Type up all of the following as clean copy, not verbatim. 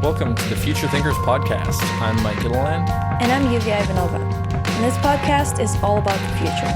welcome to the Future Thinkers podcast. I'm Mike Gilliland. And I'm Euvie Ivanova. And this podcast is all about the future.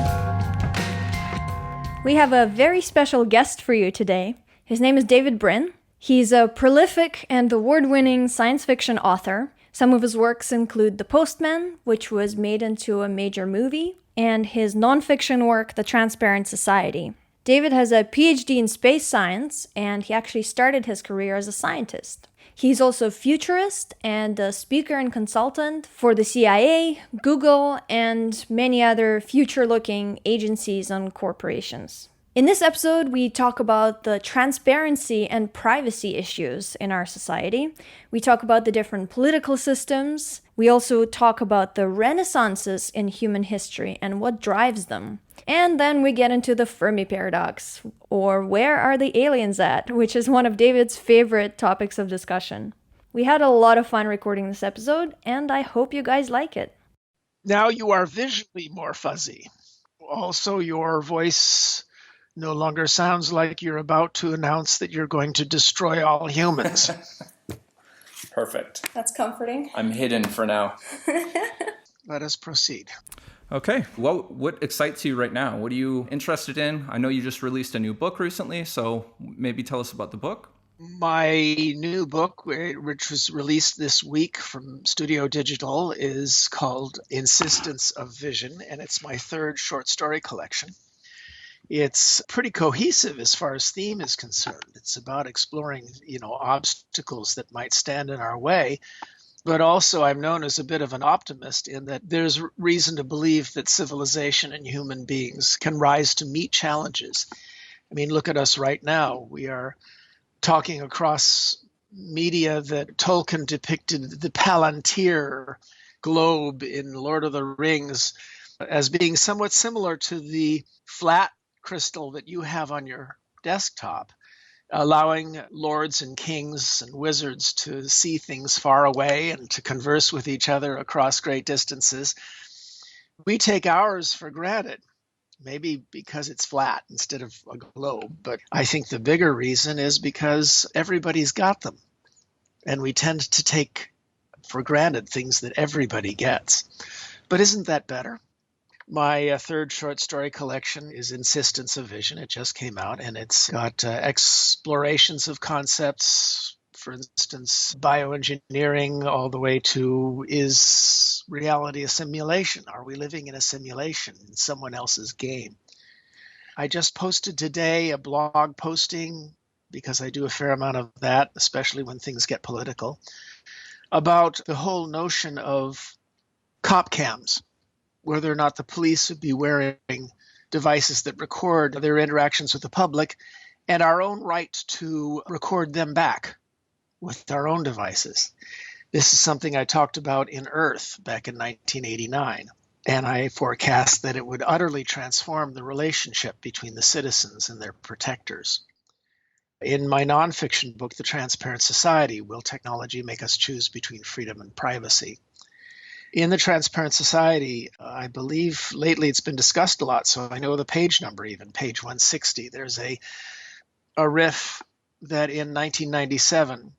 We have a very special guest for you today. His name is David Brin. He's a prolific and award-winning science fiction author. Some of his works include The Postman, which was made into a major movie, and his nonfiction work, The Transparent Society. David has a PhD in space science, and he actually started his career as a scientist. He's also a futurist and a speaker and consultant for the CIA, Google, and many other future-looking agencies and corporations. In this episode, we talk about the transparency and privacy issues in our society. We talk about the different political systems. We also talk about the renaissances in human history and what drives them. And then we get into the Fermi Paradox, or where are the aliens at, which is one of David's favorite topics of discussion. We had a lot of fun recording this episode, and I hope you guys like it. Now you are visually more fuzzy. Also, your voice no longer sounds like you're about to announce that you're going to destroy all humans. Perfect. That's comforting. I'm hidden for now. Let us proceed. Okay. Well, what excites you right now? What are you interested in? I know you just released a new book recently, so maybe tell us about the book. My new book, which was released this week from Studio Digital, is called Insistence of Vision, and it's my third short story collection. It's pretty cohesive as far as theme is concerned. It's about exploring, obstacles that might stand in our way. But also I'm known as a bit of an optimist in that there's reason to believe that civilization and human beings can rise to meet challenges. I mean, look at us right now. We are talking across media that Tolkien depicted the Palantir globe in Lord of the Rings as being somewhat similar to the flat crystal that you have on your desktop, allowing lords and kings and wizards to see things far away and to converse with each other across great distances. We take ours for granted, maybe because it's flat instead of a globe, but I think the bigger reason is because everybody's got them, and we tend to take for granted things that everybody gets. But isn't that better? My third short story collection is Insistence of Vision. It just came out, and it's got explorations of concepts, for instance, bioengineering, all the way to, is reality a simulation? Are we living in a simulation, in someone else's game? I just posted today a blog posting, because I do a fair amount of that, especially when things get political, about the whole notion of cop cams, whether or not the police would be wearing devices that record their interactions with the public, and our own right to record them back with our own devices. This is something I talked about in Earth back in 1989, and I forecast that it would utterly transform the relationship between the citizens and their protectors. In my nonfiction book, The Transparent Society, Will Technology Make Us Choose Between Freedom and Privacy? In The Transparent Society, I believe lately it's been discussed a lot, so I know the page number even, page 160. There's a riff that in 1997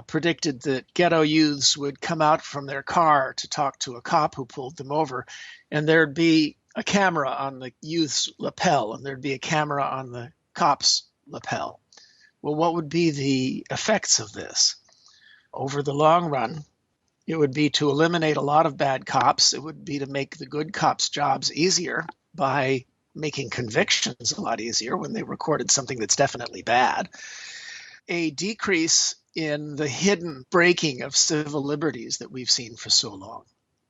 predicted that ghetto youths would come out from their car to talk to a cop who pulled them over, and there'd be a camera on the youth's lapel, and there'd be a camera on the cop's lapel. Well, what would be the effects of this? Over the long run, it would be to eliminate a lot of bad cops. It would be to make the good cops' jobs easier by making convictions a lot easier when they recorded something that's definitely bad. A decrease in the hidden breaking of civil liberties that we've seen for so long.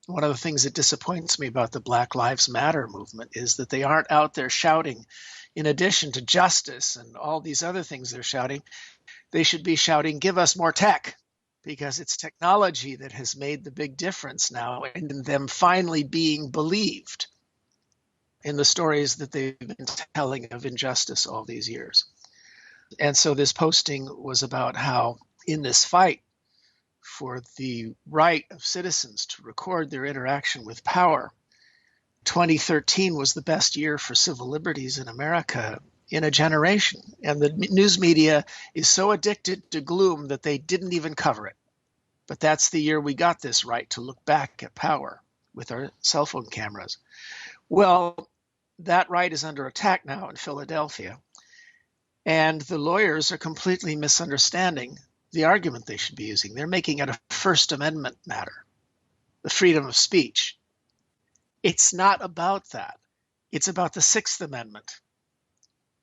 One of the things that disappoints me about the Black Lives Matter movement is that they aren't out there shouting, in addition to justice and all these other things they're shouting, they should be shouting, give us more tech. Because it's technology that has made the big difference now in them finally being believed in the stories that they've been telling of injustice all these years. And so this posting was about how in this fight for the right of citizens to record their interaction with power, 2013 was the best year for civil liberties in America in a generation. And the news media is so addicted to gloom that they didn't even cover it. But that's the year we got this right to look back at power with our cell phone cameras. Well, that right is under attack now in Philadelphia. And the lawyers are completely misunderstanding the argument they should be using. They're making it a First Amendment matter, the freedom of speech. It's not about that. It's about the Sixth Amendment,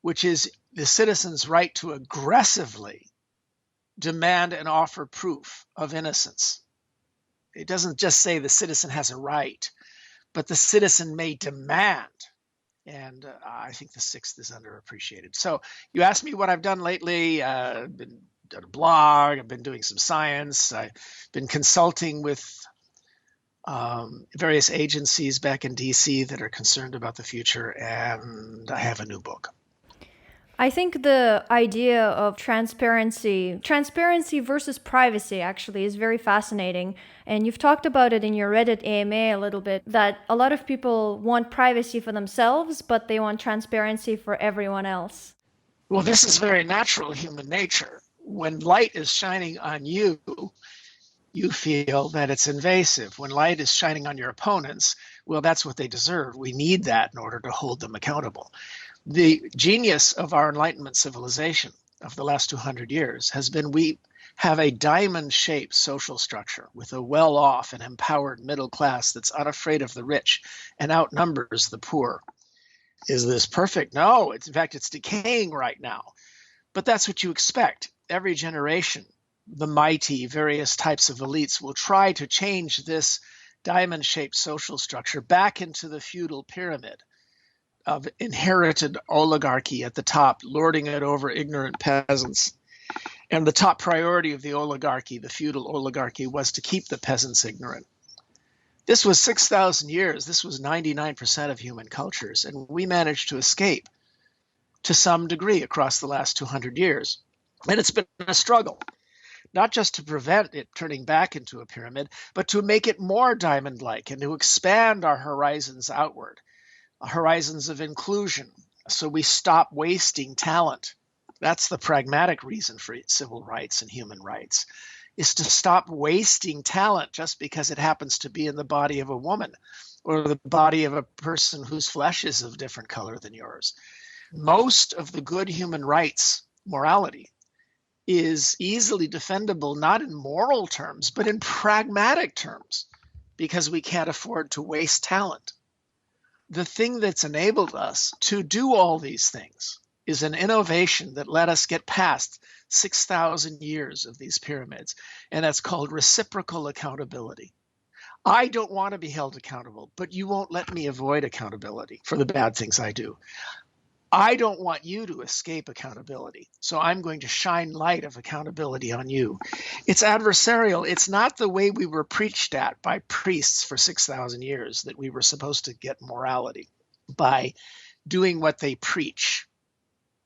which is the citizen's right to aggressively demand and offer proof of innocence. It doesn't just say the citizen has a right, but the citizen may demand. And I think the Sixth is underappreciated. So you asked me what I've done lately. I've been done a blog. I've been doing some science. I've been consulting with various agencies back in DC that are concerned about the future. And I have a new book. I think the idea of transparency versus privacy actually is very fascinating. And you've talked about it in your Reddit AMA a little bit, that a lot of people want privacy for themselves, but they want transparency for everyone else. Well, this is very natural human nature. When light is shining on you, you feel that it's invasive. When light is shining on your opponents, well, that's what they deserve. We need that in order to hold them accountable. The genius of our Enlightenment civilization of the last 200 years has been we have a diamond-shaped social structure with a well-off and empowered middle class that's unafraid of the rich and outnumbers the poor. Is this perfect? No, in fact, it's decaying right now. But that's what you expect. Every generation, the mighty, various types of elites will try to change this diamond-shaped social structure back into the feudal pyramid of inherited oligarchy at the top, lording it over ignorant peasants. And the top priority of the oligarchy, the feudal oligarchy, was to keep the peasants ignorant. This was 6,000 years. This was 99% of human cultures. And we managed to escape to some degree across the last 200 years. And it's been a struggle, not just to prevent it turning back into a pyramid, but to make it more diamond-like and to expand our horizons outward. Horizons of inclusion, so we stop wasting talent. That's the pragmatic reason for civil rights and human rights, is to stop wasting talent just because it happens to be in the body of a woman or the body of a person whose flesh is of different color than yours. Most of the good human rights morality is easily defendable, not in moral terms, but in pragmatic terms, because we can't afford to waste talent. The thing that's enabled us to do all these things is an innovation that let us get past 6,000 years of these pyramids, and that's called reciprocal accountability. I don't want to be held accountable, but you won't let me avoid accountability for the bad things I do. I don't want you to escape accountability, so I'm going to shine light of accountability on you. It's adversarial. It's not the way we were preached at by priests for 6,000 years, that we were supposed to get morality by doing what they preach,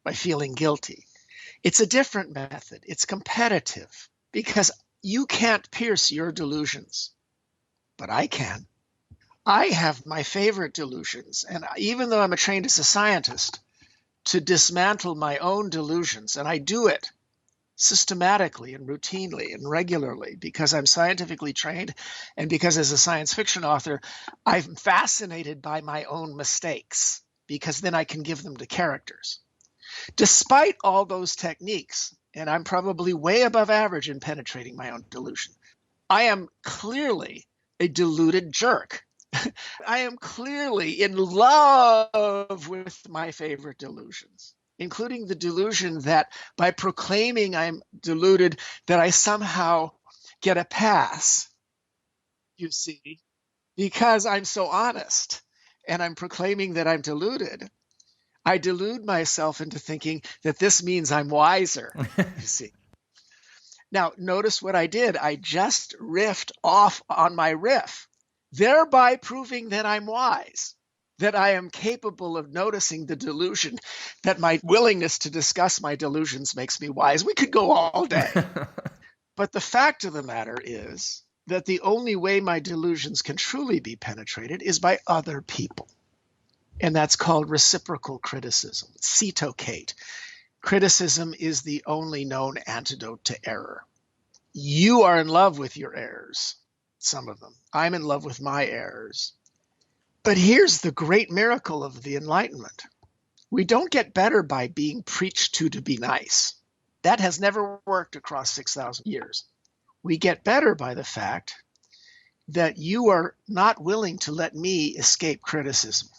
by feeling guilty. It's a different method. It's competitive because you can't pierce your delusions, but I can. I have my favorite delusions, and even though I'm trained as a scientist, to dismantle my own delusions, and I do it systematically and routinely and regularly because I'm scientifically trained and because as a science fiction author, I'm fascinated by my own mistakes because then I can give them to characters. Despite all those techniques, and I'm probably way above average in penetrating my own delusion, I am clearly a deluded jerk. I am clearly in love with my favorite delusions, including the delusion that by proclaiming I'm deluded, that I somehow get a pass, you see, because I'm so honest and I'm proclaiming that I'm deluded. I delude myself into thinking that this means I'm wiser, you see. Now, notice what I did. I just riffed off on my riff, thereby proving that I'm wise, that I am capable of noticing the delusion, that my willingness to discuss my delusions makes me wise. We could go all day. But the fact of the matter is that the only way my delusions can truly be penetrated is by other people. And that's called reciprocal criticism, cetocate. Criticism is the only known antidote to error. You are in love with your errors, some of them. I'm in love with my errors. But here's the great miracle of the Enlightenment. We don't get better by being preached to be nice. That has never worked across 6,000 years. We get better by the fact that you are not willing to let me escape criticism,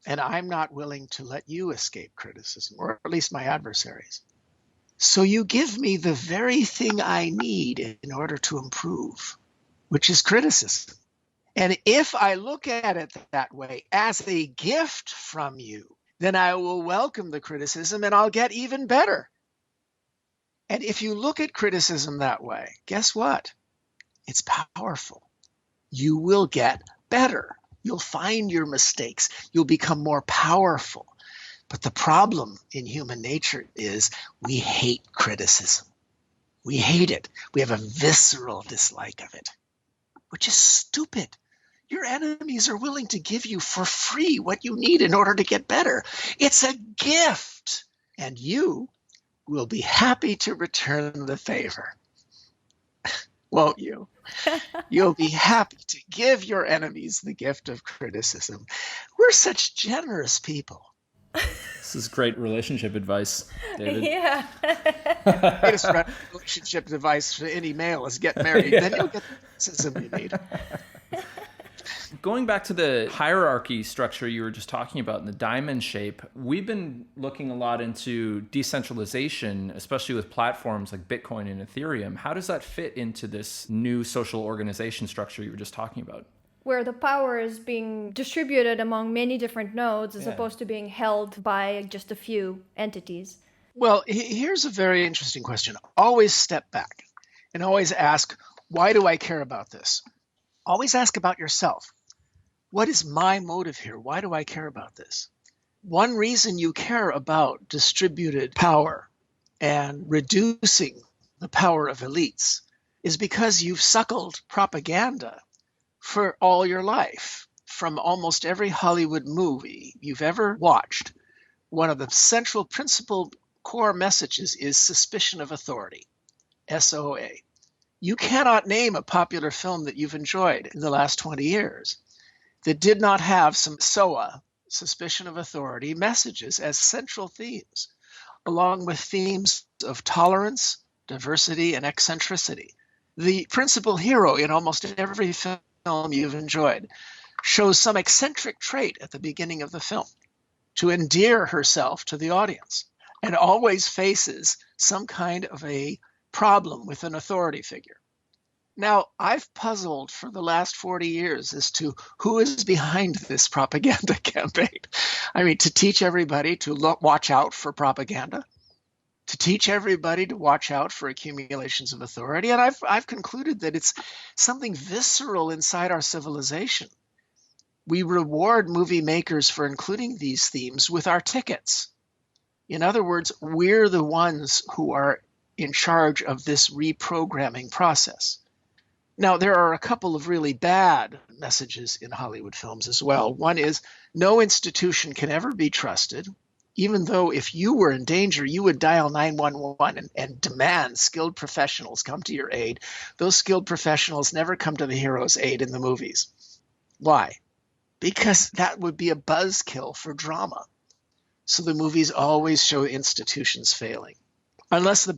and I'm not willing to let you escape criticism, or at least my adversaries. So you give me the very thing I need in order to improve, which is criticism. And if I look at it that way, as a gift from you, then I will welcome the criticism and I'll get even better. And if you look at criticism that way, guess what? It's powerful. You will get better. You'll find your mistakes. You'll become more powerful. But the problem in human nature is we hate criticism. We hate it. We have a visceral dislike of it, which is stupid. Your enemies are willing to give you for free what you need in order to get better. It's a gift, and you will be happy to return the favor. Won't you? You'll be happy to give your enemies the gift of criticism. We're such generous people. This is great relationship advice, David. Yeah. Greatest relationship advice for any male is get married. Then you'll get the criticism you need. Going back to the hierarchy structure you were just talking about in the diamond shape, we've been looking a lot into decentralization, especially with platforms like Bitcoin and Ethereum. How does that fit into this new social organization structure you were just talking about? Where the power is being distributed among many different nodes as opposed to being held by just a few entities. Well, here's a very interesting question. Always step back and always ask, why do I care about this? Always ask about yourself. What is my motive here? Why do I care about this? One reason you care about distributed power and reducing the power of elites is because you've suckled propaganda for all your life. From almost every Hollywood movie you've ever watched, one of the central principal core messages is suspicion of authority, SOA. You cannot name a popular film that you've enjoyed in the last 20 years that did not have some SOA, suspicion of authority, messages as central themes, along with themes of tolerance, diversity, and eccentricity. The principal hero in almost every film you've enjoyed shows some eccentric trait at the beginning of the film to endear herself to the audience, and always faces some kind of a problem with an authority figure. Now, I've puzzled for the last 40 years as to who is behind this propaganda campaign. I mean, to teach everybody to watch out for propaganda, to teach everybody to watch out for accumulations of authority. And I've concluded that it's something visceral inside our civilization. We reward movie makers for including these themes with our tickets. In other words, we're the ones who are in charge of this reprogramming process. Now, there are a couple of really bad messages in Hollywood films as well. One is no institution can ever be trusted, even though if you were in danger, you would dial 911 and demand skilled professionals come to your aid. Those skilled professionals never come to the hero's aid in the movies. Why? Because that would be a buzzkill for drama. So the movies always show institutions failing. Unless the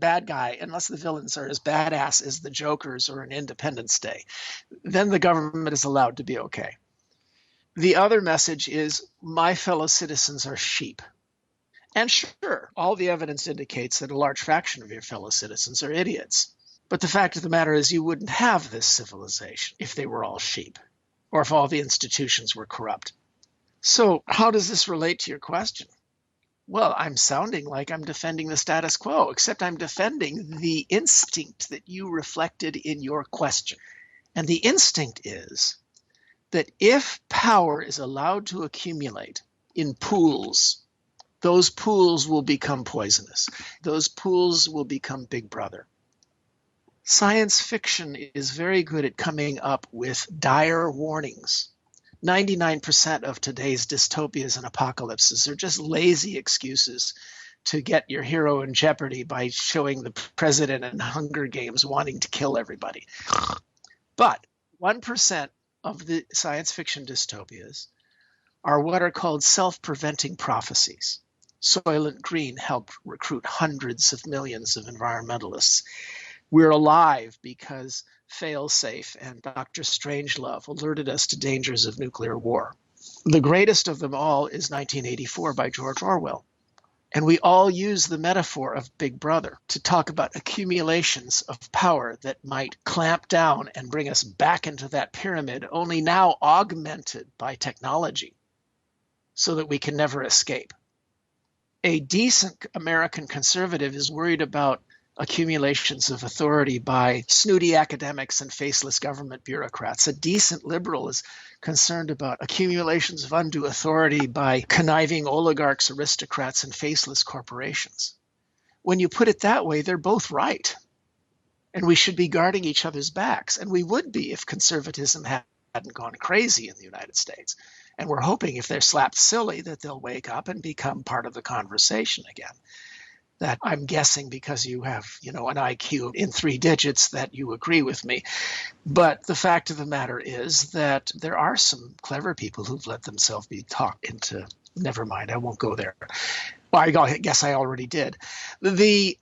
villains are as badass as the Jokers or an Independence Day, then the government is allowed to be okay. The other message is my fellow citizens are sheep. And sure, all the evidence indicates that a large fraction of your fellow citizens are idiots. But the fact of the matter is you wouldn't have this civilization if they were all sheep, or if all the institutions were corrupt. So how does this relate to your question? Well, I'm sounding like I'm defending the status quo, except I'm defending the instinct that you reflected in your question. And the instinct is that if power is allowed to accumulate in pools, those pools will become poisonous. Those pools will become Big Brother. Science fiction is very good at coming up with dire warnings. 99% of today's dystopias and apocalypses are just lazy excuses to get your hero in jeopardy by showing the president in Hunger Games wanting to kill everybody. But 1% of the science fiction dystopias are what are called self-preventing prophecies. Soylent Green helped recruit hundreds of millions of environmentalists. We're alive because Failsafe and Dr. Strangelove alerted us to dangers of nuclear war. The greatest of them all is 1984 by George Orwell. And we all use the metaphor of Big Brother to talk about accumulations of power that might clamp down and bring us back into that pyramid, only now augmented by technology so that we can never escape. A decent American conservative is worried about accumulations of authority by snooty academics and faceless government bureaucrats. A decent liberal is concerned about accumulations of undue authority by conniving oligarchs, aristocrats, and faceless corporations. When you put it that way, they're both right. And we should be guarding each other's backs. And we would be if conservatism hadn't gone crazy in the United States. And we're hoping if they're slapped silly that they'll wake up and become part of the conversation again. That I'm guessing because you have, an IQ in 3 digits that you agree with me. But the fact of the matter is that there are some clever people who've let themselves be talked into, never mind, I won't go there. Well, I guess I already did. The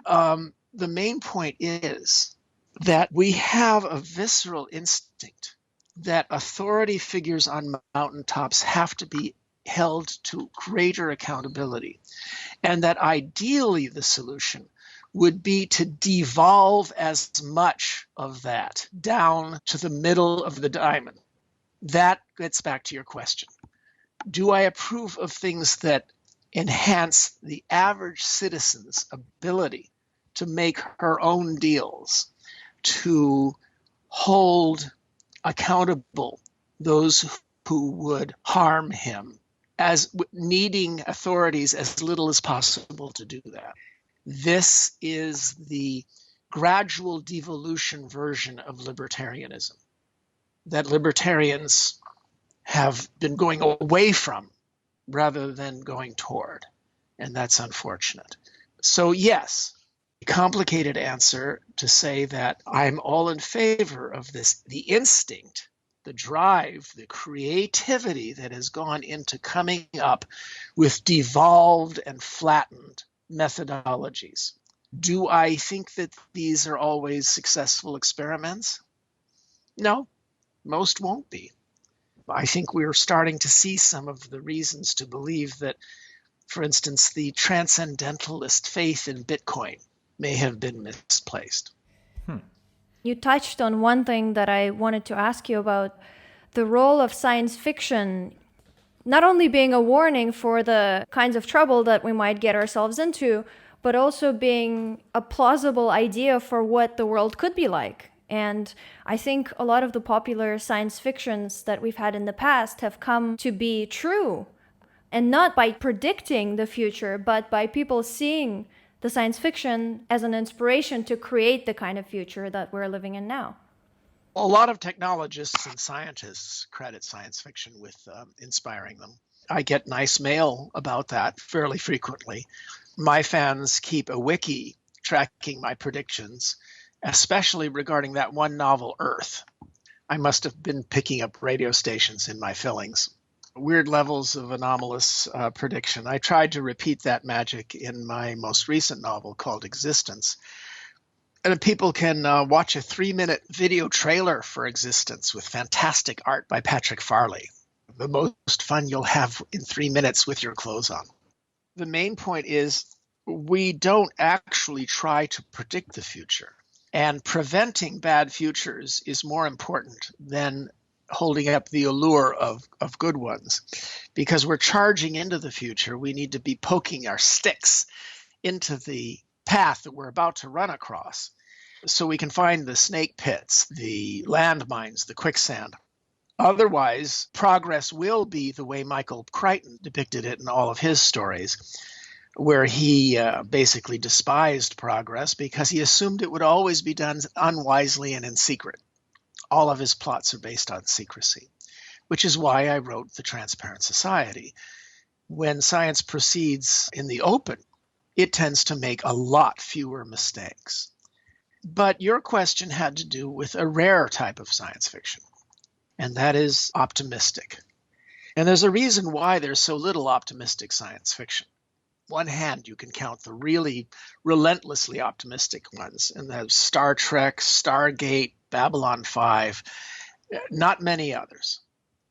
main point is that we have a visceral instinct that authority figures on mountaintops have to be held to greater accountability, and that ideally the solution would be to devolve as much of that down to the middle of the diamond. That gets back to your question. Do I approve of things that enhance the average citizen's ability to make her own deals, to hold accountable those who would harm him, as needing authorities as little as possible to do that? This is the gradual devolution version of libertarianism that libertarians have been going away from rather than going toward, and that's unfortunate. So yes, complicated answer to say that I'm all in favor of this, the instinct, the drive, the creativity that has gone into coming up with devolved and flattened methodologies. Do I think that these are always successful experiments? No, most won't be. I think we're starting to see some of the reasons to believe that, for instance, the transcendentalist faith in Bitcoin may have been misplaced. You touched on one thing that I wanted to ask you about, the role of science fiction, not only being a warning for the kinds of trouble that we might get ourselves into, but also being a plausible idea for what the world could be like. And I think a lot of the popular science fictions that we've had in the past have come to be true, and not by predicting the future, but by people seeing the science fiction as an inspiration to create the kind of future that we're living in now. A lot of technologists and scientists credit science fiction with inspiring them. I get nice mail about that fairly frequently. My fans keep a wiki tracking my predictions, especially regarding that one novel, Earth. I must have been picking up radio stations in my fillings. Weird levels of anomalous prediction. I tried to repeat that magic in my most recent novel called Existence. And people can watch a 3-minute video trailer for Existence with fantastic art by Patrick Farley. The most fun you'll have in 3 minutes with your clothes on. The main point is we don't actually try to predict the future. And preventing bad futures is more important than holding up the allure of good ones. Because we're charging into the future, we need to be poking our sticks into the path that we're about to run across so we can find the snake pits, the landmines, the quicksand. Otherwise, progress will be the way Michael Crichton depicted it in all of his stories, where he basically despised progress because he assumed it would always be done unwisely and in secret. All of his plots are based on secrecy, which is why I wrote The Transparent Society. When science proceeds in the open, it tends to make a lot fewer mistakes. But your question had to do with a rare type of science fiction, and that is optimistic. And there's a reason why there's so little optimistic science fiction. One hand, you can count the really relentlessly optimistic ones, and there's Star Trek, Stargate, Babylon 5, not many others,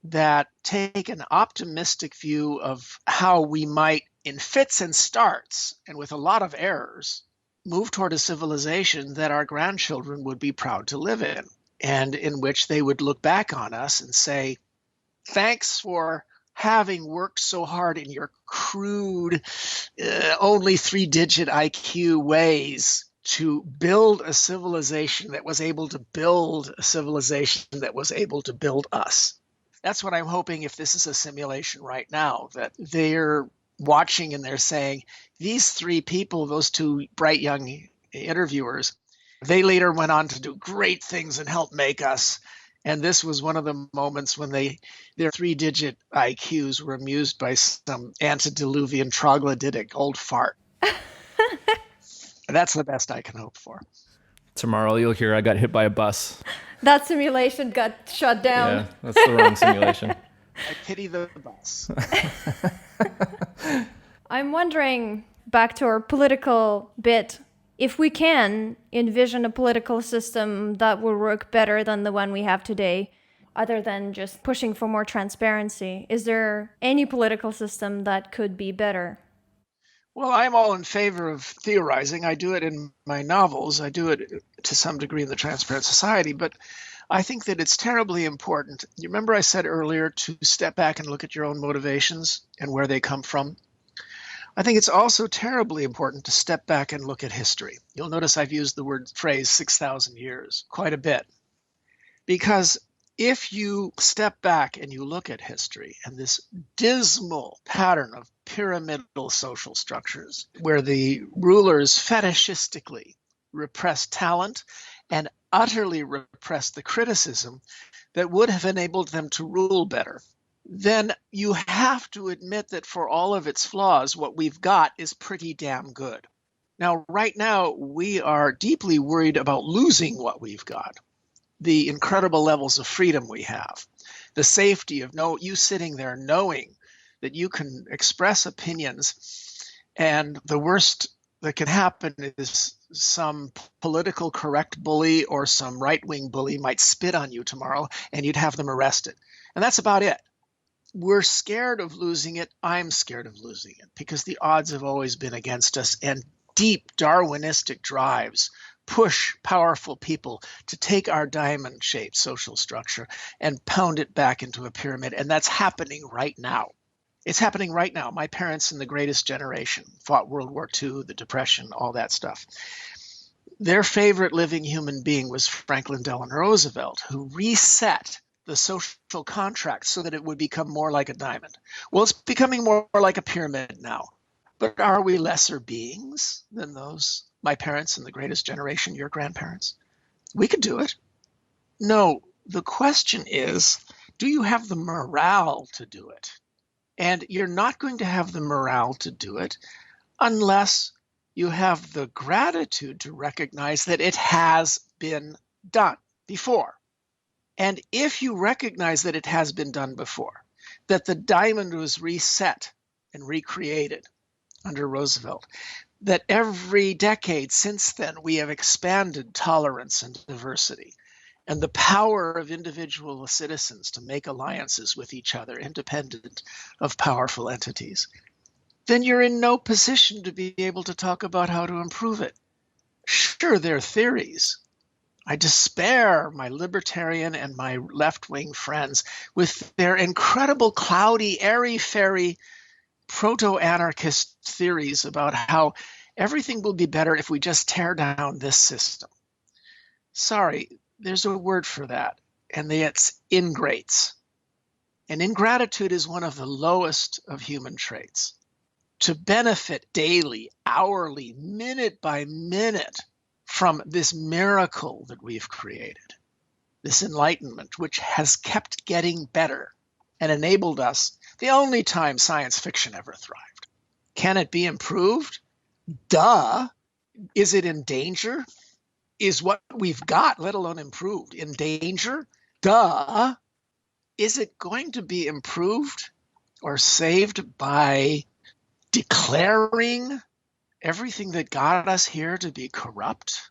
that take an optimistic view of how we might, in fits and starts, and with a lot of errors, move toward a civilization that our grandchildren would be proud to live in, and in which they would look back on us and say, thanks for having worked so hard in your crude, only 3-digit IQ ways to build a civilization that was able to build a civilization that was able to build us. That's what I'm hoping, if this is a simulation right now, that they're watching and they're saying, these 3 people, those 2 bright young interviewers, they later went on to do great things and help make us. And this was one of the moments when their 3-digit IQs were amused by some antediluvian troglodytic old fart. That's the best I can hope for. Tomorrow you'll hear I got hit by a bus. That simulation got shut down. Yeah, that's the wrong simulation. I pity the bus. I'm wondering, back to our political bit, if we can envision a political system that will work better than the one we have today, other than just pushing for more transparency, is there any political system that could be better? Well, I'm all in favor of theorizing. I do it in my novels. I do it to some degree in the Transparent Society, but I think that it's terribly important. You remember I said earlier to step back and look at your own motivations and where they come from? I think it's also terribly important to step back and look at history. You'll notice I've used the phrase 6,000 years quite a bit, because if you step back and you look at history and this dismal pattern of pyramidal social structures where the rulers fetishistically repress talent and utterly repress the criticism that would have enabled them to rule better, then you have to admit that for all of its flaws, what we've got is pretty damn good. Now, right now, we are deeply worried about losing what we've got. The incredible levels of freedom we have, the safety of you sitting there knowing that you can express opinions, and the worst that can happen is some political correct bully or some right-wing bully might spit on you tomorrow and you'd have them arrested. And that's about it. We're scared of losing it. I'm scared of losing it because the odds have always been against us, and deep Darwinistic drives push powerful people to take our diamond-shaped social structure and pound it back into a pyramid. And that's happening right now. It's happening right now. My parents in the greatest generation fought World War II, the Depression, all that stuff. Their favorite living human being was Franklin Delano Roosevelt, who reset the social contract so that it would become more like a diamond. Well, it's becoming more like a pyramid now. But are we lesser beings than those, my parents in the greatest generation, your grandparents? We could do it. No, the question is, do you have the morale to do it? And you're not going to have the morale to do it unless you have the gratitude to recognize that it has been done before. And if you recognize that it has been done before, that the diamond was reset and recreated under Roosevelt, that every decade since then we have expanded tolerance and diversity, and the power of individual citizens to make alliances with each other independent of powerful entities, then you're in no position to be able to talk about how to improve it. Sure, there are theories. I despair my libertarian and my left-wing friends with their incredible cloudy, airy-fairy, proto-anarchist theories about how everything will be better if we just tear down this system. Sorry, there's a word for that, and it's ingrates. And ingratitude is one of the lowest of human traits. To benefit daily, hourly, minute by minute from this miracle that we've created, this enlightenment, which has kept getting better and enabled us, the only time science fiction ever thrived. Can it be improved? Duh. Is it in danger? Is what we've got, let alone improved, in danger? Duh. Is it going to be improved or saved by declaring everything that got us here to be corrupt?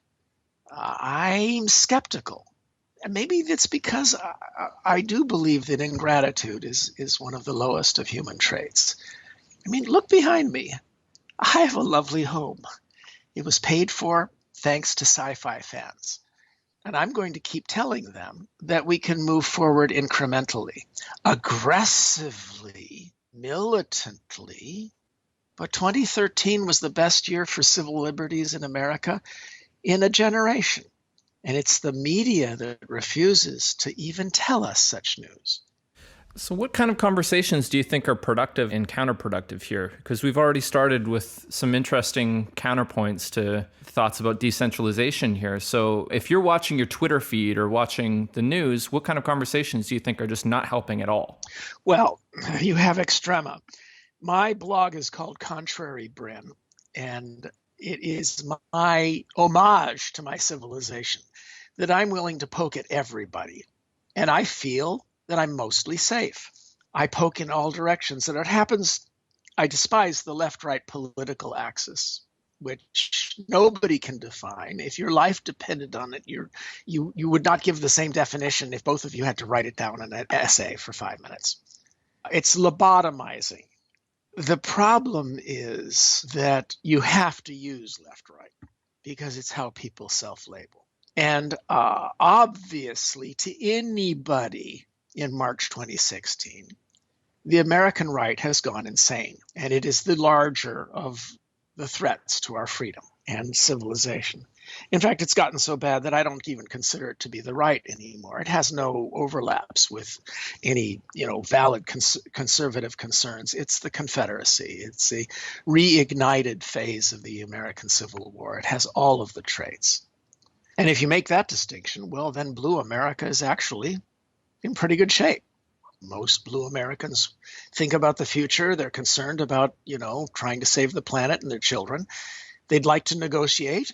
I'm skeptical. And maybe it's because I do believe that ingratitude is one of the lowest of human traits. I mean, look behind me. I have a lovely home. It was paid for thanks to sci-fi fans. And I'm going to keep telling them that we can move forward incrementally, aggressively, militantly. But 2013 was the best year for civil liberties in America in a generation. And it's the media that refuses to even tell us such news. So what kind of conversations do you think are productive and counterproductive here? Because we've already started with some interesting counterpoints to thoughts about decentralization here. So if you're watching your Twitter feed or watching the news, what kind of conversations do you think are just not helping at all? Well, you have extrema. My blog is called Contrary Brin, and it is my homage to my civilization that I'm willing to poke at everybody. And I feel that I'm mostly safe. I poke in all directions. And it happens, I despise the left-right political axis, which nobody can define. If your life depended on it, you would not give the same definition if both of you had to write it down in an essay for 5 minutes. It's lobotomizing. The problem is that you have to use left-right because it's how people self-label. And obviously, to anybody in March 2016, the American right has gone insane, and it is the larger of the threats to our freedom and civilization. In fact, it's gotten so bad that I don't even consider it to be the right anymore. It has no overlaps with any, valid conservative concerns. It's the Confederacy. It's a reignited phase of the American Civil War. It has all of the traits. And if you make that distinction, well, then blue America is actually in pretty good shape. Most blue Americans think about the future. They're concerned about, trying to save the planet and their children. They'd like to negotiate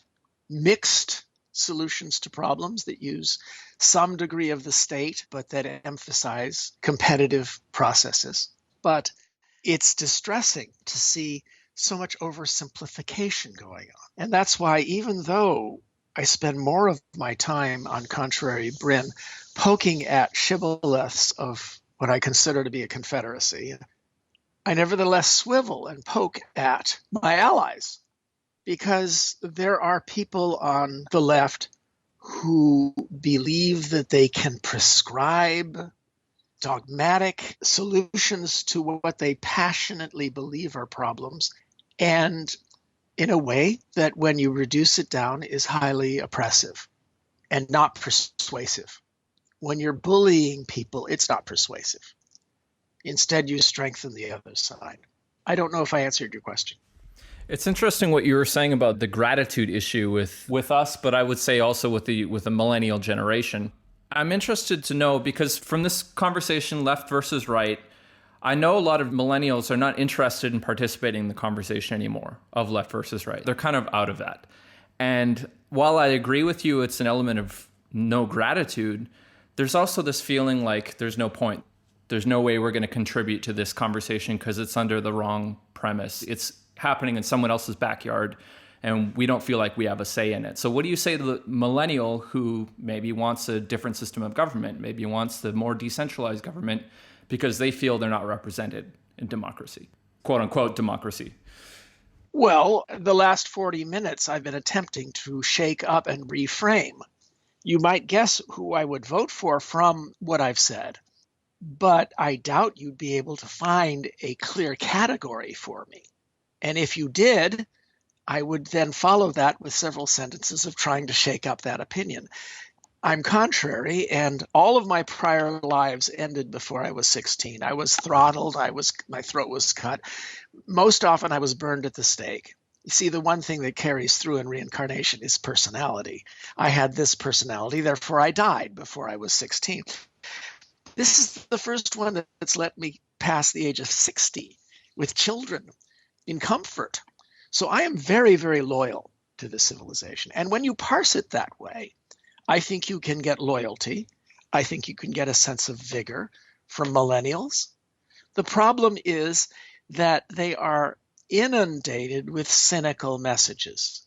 mixed solutions to problems that use some degree of the state, but that emphasize competitive processes. But it's distressing to see so much oversimplification going on. And that's why, even though I spend more of my time on Contrary Brin poking at shibboleths of what I consider to be a confederacy, I nevertheless swivel and poke at my allies, because there are people on the left who believe that they can prescribe dogmatic solutions to what they passionately believe are problems, and in a way that, when you reduce it down, is highly oppressive and not persuasive. When you're bullying people, it's not persuasive. Instead, you strengthen the other side. I don't know if I answered your question. It's interesting what you were saying about the gratitude issue with us, but I would say also with the millennial generation. I'm interested to know, because from this conversation, left versus right, I know a lot of millennials are not interested in participating in the conversation anymore of left versus right. They're kind of out of that. And while I agree with you, it's an element of no gratitude, there's also this feeling like there's no point. There's no way we're going to contribute to this conversation because it's under the wrong premise. It's happening in someone else's backyard, and we don't feel like we have a say in it. So what do you say to the millennial who maybe wants a different system of government, maybe wants the more decentralized government because they feel they're not represented in democracy, quote unquote democracy? Well, the last 40 minutes I've been attempting to shake up and reframe. You might guess who I would vote for from what I've said, but I doubt you'd be able to find a clear category for me. And if you did, I would then follow that with several sentences of trying to shake up that opinion. I'm contrary, and all of my prior lives ended before I was 16. I was throttled, my throat was cut. Most often I was burned at the stake. You see, the one thing that carries through in reincarnation is personality. I had this personality, therefore I died before I was 16. This is the first one that's let me pass the age of 60 with children in comfort. So I am very, very loyal to this civilization. And when you parse it that way, I think you can get loyalty. I think you can get a sense of vigor from millennials. The problem is that they are inundated with cynical messages.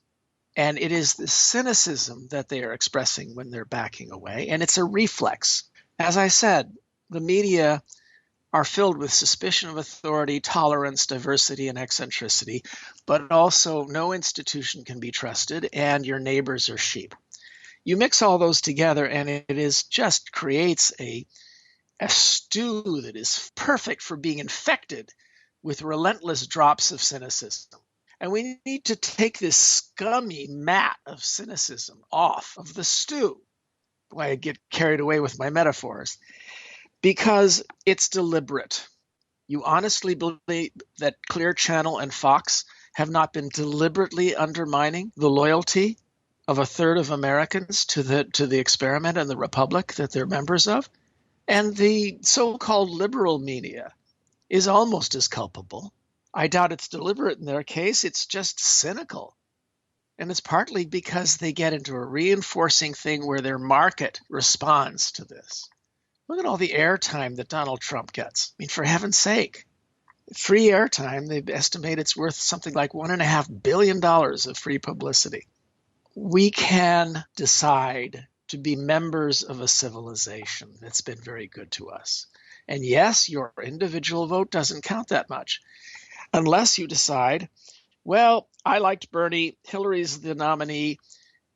And it is the cynicism that they are expressing when they're backing away. And it's a reflex. As I said, the media are filled with suspicion of authority, tolerance, diversity, and eccentricity, but also no institution can be trusted, and your neighbors are sheep. You mix all those together, and it is just creates a stew that is perfect for being infected with relentless drops of cynicism. And we need to take this scummy mat of cynicism off of the stew. Boy, I get carried away with my metaphors. Because it's deliberate. You honestly believe that Clear Channel and Fox have not been deliberately undermining the loyalty of a third of Americans to the experiment and the republic that they're members of? And the so-called liberal media is almost as culpable. I doubt it's deliberate in their case. It's just cynical. And it's partly because they get into a reinforcing thing where their market responds to this. Look at all the airtime that Donald Trump gets. I mean, for heaven's sake, free airtime, they estimate it's worth something like $1.5 billion of free publicity. We can decide to be members of a civilization that's been very good to us. And yes, your individual vote doesn't count that much. Unless you decide, well, I liked Bernie, Hillary's the nominee,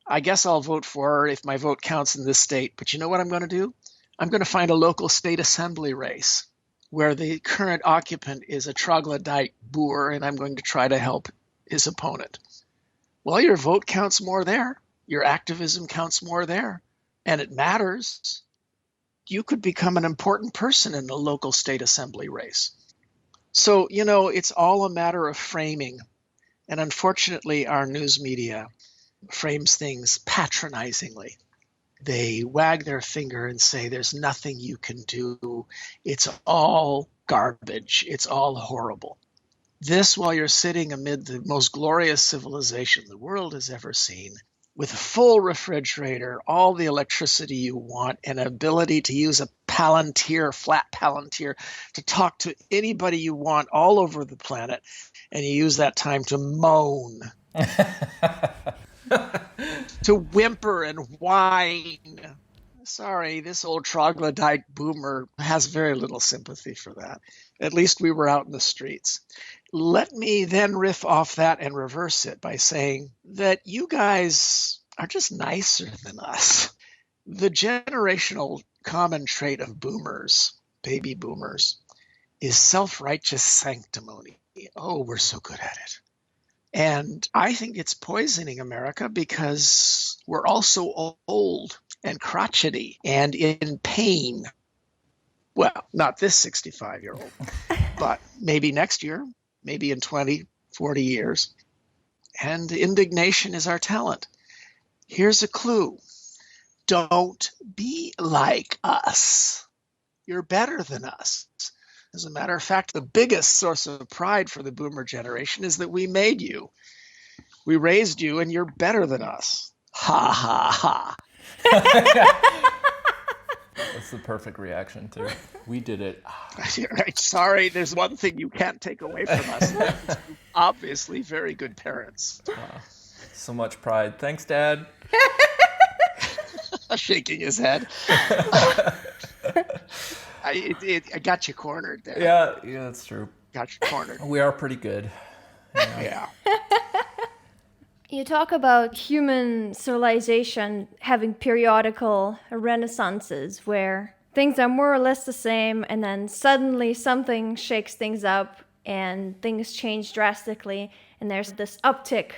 I guess I'll vote for her if my vote counts in this state. But you know what I'm going to do? I'm going to find a local state assembly race where the current occupant is a troglodyte boor, and I'm going to try to help his opponent. Well, your vote counts more there. Your activism counts more there. And it matters. You could become an important person in the local state assembly race. So, it's all a matter of framing. And unfortunately, our news media frames things patronizingly. They wag their finger and say, there's nothing you can do. It's all garbage. It's all horrible. This while you're sitting amid the most glorious civilization the world has ever seen, with a full refrigerator, all the electricity you want, and ability to use a Palantir, flat Palantir, to talk to anybody you want all over the planet. And you use that time to moan. To whimper and whine. Sorry, this old troglodyte boomer has very little sympathy for that. At least we were out in the streets. Let me then riff off that and reverse it by saying that you guys are just nicer than us. The generational common trait of boomers, baby boomers, is self-righteous sanctimony. Oh, we're so good at it. And I think it's poisoning America because we're all so old and crotchety and in pain. Well, not this 65-year-old, but maybe next year, maybe in 20, 40 years. And indignation is our talent. Here's a clue. Don't be like us. You're better than us. As a matter of fact, the biggest source of pride for the boomer generation is that we made you. We raised you, and you're better than us. Ha, ha, ha. That's the perfect reaction, too. We did it. Right. Sorry, there's one thing you can't take away from us. Obviously, very good parents. Wow. So much pride. Thanks, Dad. Shaking his head. I got you cornered there. Yeah, that's true. Got you cornered. We are pretty good. Yeah. You talk about human civilization having periodical renaissances where things are more or less the same, and then suddenly something shakes things up and things change drastically, and there's this uptick,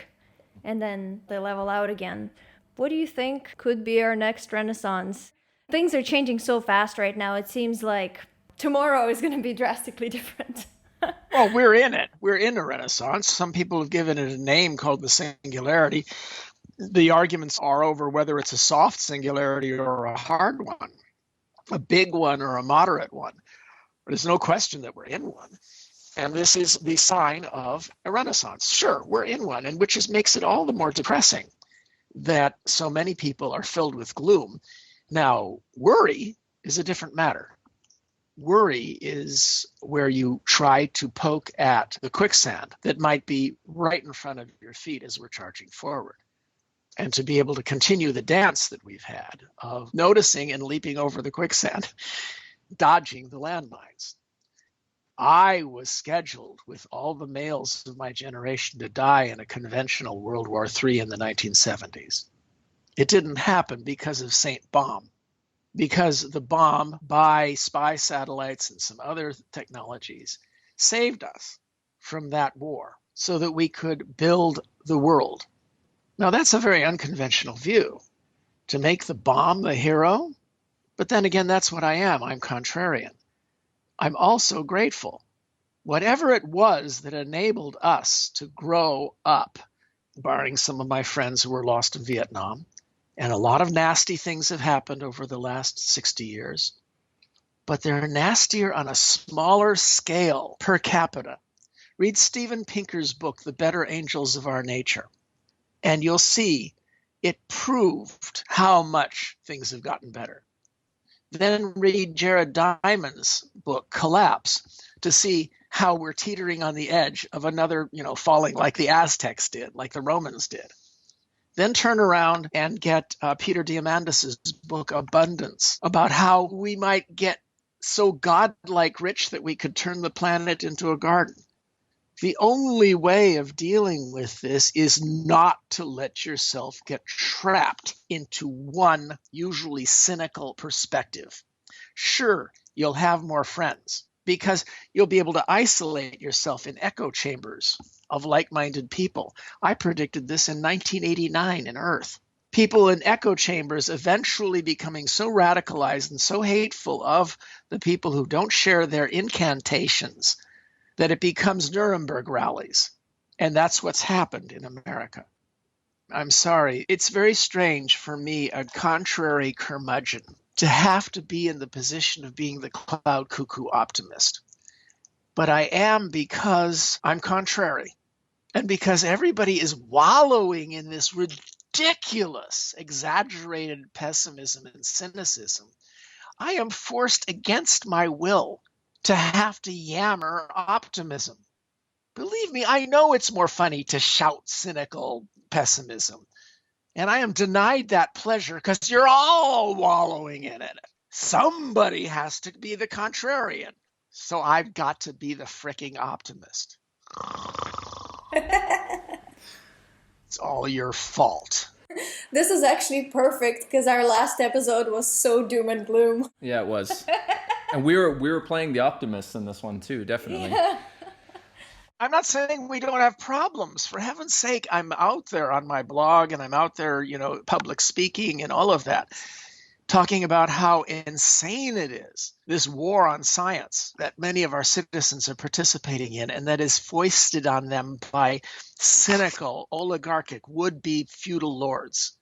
and then they level out again. What do you think could be our next renaissance? Things are changing so fast right now, it seems like tomorrow is going to be drastically different. Well, we're in it. We're in a renaissance. Some people have given it a name called the singularity. The arguments are over whether it's a soft singularity or a hard one, a big one or a moderate one. But there's no question that we're in one. And this is the sign of a renaissance. Sure, we're in one, and which makes it all the more depressing that so many people are filled with gloom. Now, worry is a different matter. Worry is where you try to poke at the quicksand that might be right in front of your feet as we're charging forward. And to be able to continue the dance that we've had of noticing and leaping over the quicksand, dodging the landmines. I was scheduled with all the males of my generation to die in a conventional World War III in the 1970s. It didn't happen because of St. Bomb, because the bomb by spy satellites and some other technologies saved us from that war so that we could build the world. Now, that's a very unconventional view, to make the bomb the hero. But then again, that's what I am. I'm contrarian. I'm also grateful. Whatever it was that enabled us to grow up, barring some of my friends who were lost in Vietnam, and a lot of nasty things have happened over the last 60 years, but they're nastier on a smaller scale per capita. Read Steven Pinker's book, The Better Angels of Our Nature, and you'll see it proved how much things have gotten better. Then read Jared Diamond's book, Collapse, to see how we're teetering on the edge of another, falling like the Aztecs did, like the Romans did. Then turn around and get Peter Diamandis' book, Abundance, about how we might get so godlike rich that we could turn the planet into a garden. The only way of dealing with this is not to let yourself get trapped into one, usually cynical perspective. Sure, you'll have more friends because you'll be able to isolate yourself in echo chambers of like-minded people. I predicted this in 1989 in Earth. People in echo chambers eventually becoming so radicalized and so hateful of the people who don't share their incantations that it becomes Nuremberg rallies. And that's what's happened in America. I'm sorry. It's very strange for me, a contrary curmudgeon, to have to be in the position of being the cloud cuckoo optimist. But I am because I'm contrary. And because everybody is wallowing in this ridiculous, exaggerated pessimism and cynicism, I am forced against my will to have to yammer optimism. Believe me, I know it's more funny to shout cynical pessimism. And I am denied that pleasure because you're all wallowing in it. Somebody has to be the contrarian. So I've got to be the fricking optimist. It's all your fault. This is actually perfect because our last episode was so doom and gloom. Yeah, it was. And we were playing the optimists in this one too, definitely. Yeah. I'm not saying we don't have problems. For heaven's sake, I'm out there on my blog and I'm out there, public speaking and all of that, talking about how insane it is, this war on science that many of our citizens are participating in, and that is foisted on them by cynical, oligarchic, would-be feudal lords.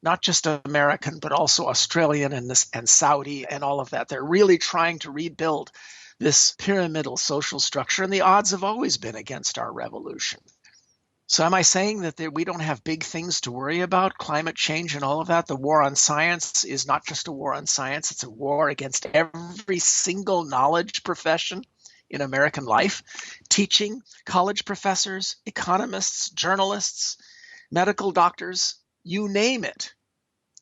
Not just American, but also Australian and Saudi and all of that. They're really trying to rebuild this pyramidal social structure, and the odds have always been against our revolution. So am I saying that we don't have big things to worry about, climate change and all of that? The war on science is not just a war on science, it's a war against every single knowledge profession in American life. Teaching, college professors, economists, journalists, medical doctors, you name it.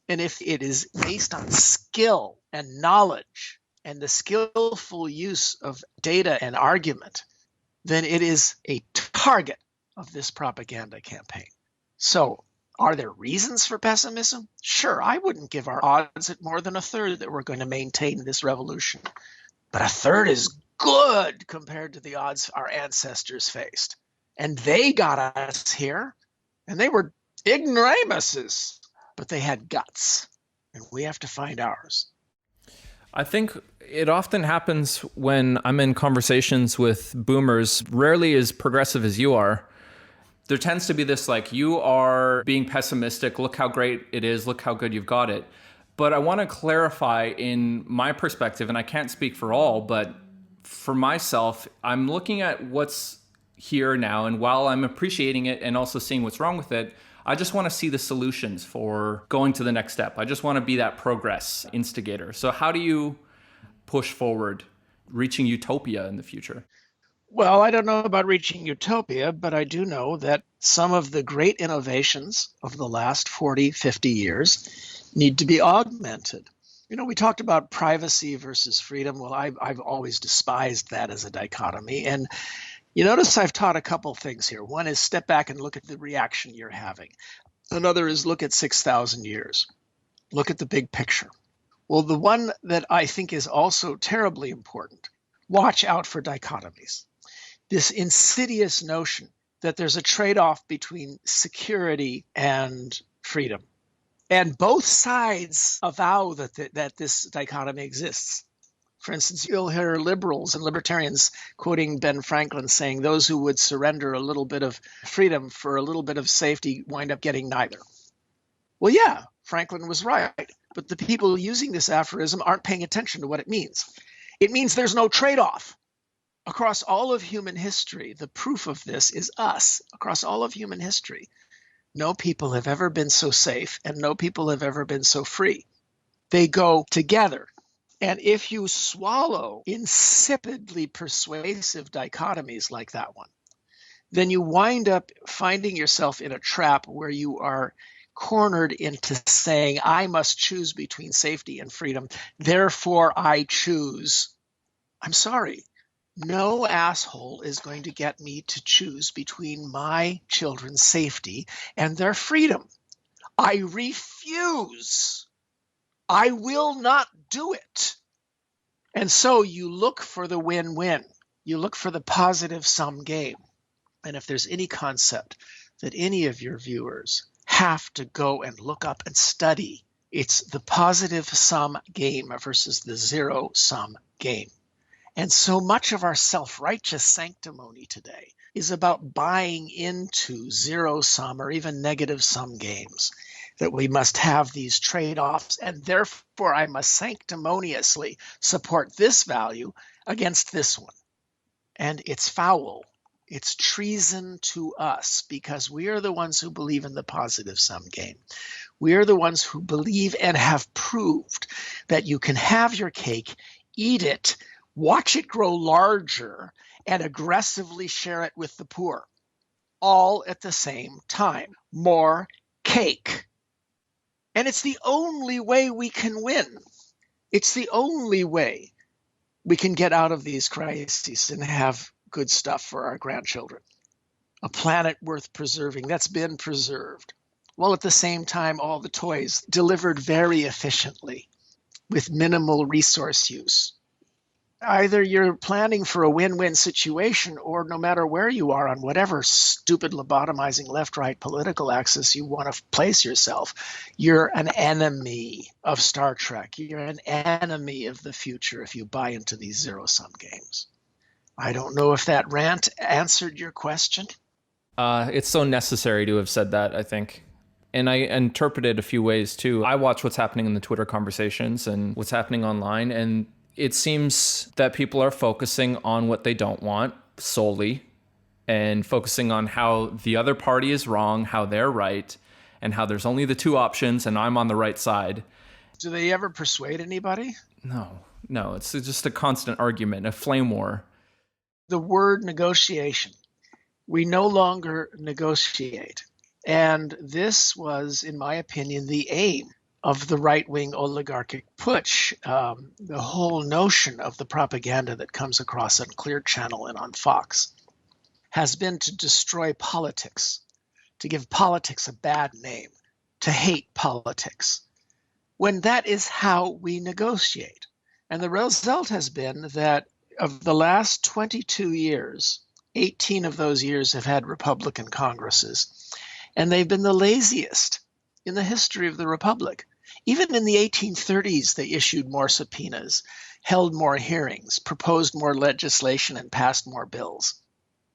And if it is based on skill and knowledge and the skillful use of data and argument, then it is a target of this propaganda campaign. So are there reasons for pessimism? Sure, I wouldn't give our odds at more than a third that we're going to maintain this revolution. But a third is good compared to the odds our ancestors faced. And they got us here, and they were ignoramuses, but they had guts, and we have to find ours. I think it often happens when I'm in conversations with boomers, rarely as progressive as you are. There tends to be this you are being pessimistic. Look how great it is. Look how good you've got it. But I want to clarify in my perspective, and I can't speak for all, but for myself, I'm looking at what's here now, and while I'm appreciating it and also seeing what's wrong with it, I just want to see the solutions for going to the next step. I just want to be that progress instigator. So how do you push forward, reaching utopia in the future? Well, I don't know about reaching utopia, but I do know that some of the great innovations of the last 40, 50 years need to be augmented. We talked about privacy versus freedom. Well, I've always despised that as a dichotomy. And you notice I've taught a couple things here. One is step back and look at the reaction you're having. Another is look at 6,000 years. Look at the big picture. Well, the one that I think is also terribly important, watch out for dichotomies. This insidious notion that there's a trade-off between security and freedom. And both sides avow that this dichotomy exists. For instance, you'll hear liberals and libertarians quoting Ben Franklin saying those who would surrender a little bit of freedom for a little bit of safety wind up getting neither. Well, yeah, Franklin was right, but the people using this aphorism aren't paying attention to what it means. It means there's no trade-off. Across all of human history, the proof of this is us. Across all of human history, no people have ever been so safe and no people have ever been so free. They go together. And if you swallow insipidly persuasive dichotomies like that one, then you wind up finding yourself in a trap where you are cornered into saying, I must choose between safety and freedom, therefore I choose. I'm sorry. No asshole is going to get me to choose between my children's safety and their freedom. I refuse. I will not do it. And so you look for the win-win. You look for the positive sum game. And if there's any concept that any of your viewers have to go and look up and study, it's the positive sum game versus the zero-sum game. And so much of our self-righteous sanctimony today is about buying into zero-sum or even negative-sum games, that we must have these trade-offs, and therefore I must sanctimoniously support this value against this one. And it's foul. It's treason to us because we are the ones who believe in the positive-sum game. We are the ones who believe and have proved that you can have your cake, eat it, watch it grow larger, and aggressively share it with the poor, all at the same time. More cake. And it's the only way we can win. It's the only way we can get out of these crises and have good stuff for our grandchildren. A planet worth preserving that's been preserved, while at the same time all the toys delivered very efficiently with minimal resource use. Either you're planning for a win-win situation, or no matter where you are on whatever stupid lobotomizing left-right political axis you want to place yourself, you're an enemy of Star Trek. You're an enemy of the future if you buy into these zero-sum games. I don't know if that rant answered your question. It's so necessary to have said that, I think. And I interpret it a few ways too. I watch what's happening in the Twitter conversations and what's happening online, and it seems that people are focusing on what they don't want solely, and focusing on how the other party is wrong, how they're right, and how there's only the two options and I'm on the right side. Do they ever persuade anybody? No, it's just a constant argument, a flame war. The word negotiation. We no longer negotiate. And this was, in my opinion, the aim of the right-wing oligarchic putsch. The whole notion of the propaganda that comes across on Clear Channel and on Fox has been to destroy politics, to give politics a bad name, to hate politics, when that is how we negotiate. And the result has been that of the last 22 years, 18 of those years have had Republican Congresses, and they've been the laziest in the history of the Republic. Even in the 1830s, they issued more subpoenas, held more hearings, proposed more legislation, and passed more bills.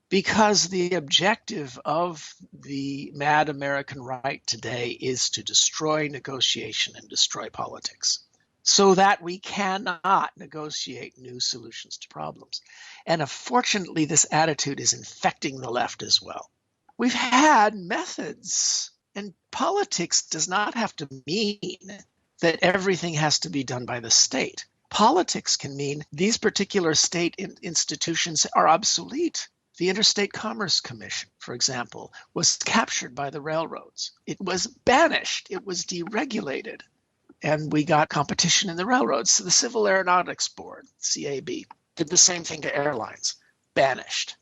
Because the objective of the mad American right today is to destroy negotiation and destroy politics. so that we cannot negotiate new solutions to problems. And unfortunately, this attitude is infecting the left as well. We've had methods, and politics does not have to mean that everything has to be done by the state. Politics can mean these particular state institutions are obsolete. The Interstate Commerce Commission, for example, was captured by the railroads. It was banished. It was deregulated. And we got competition in the railroads. So the Civil Aeronautics Board, CAB, did the same thing to airlines, banished.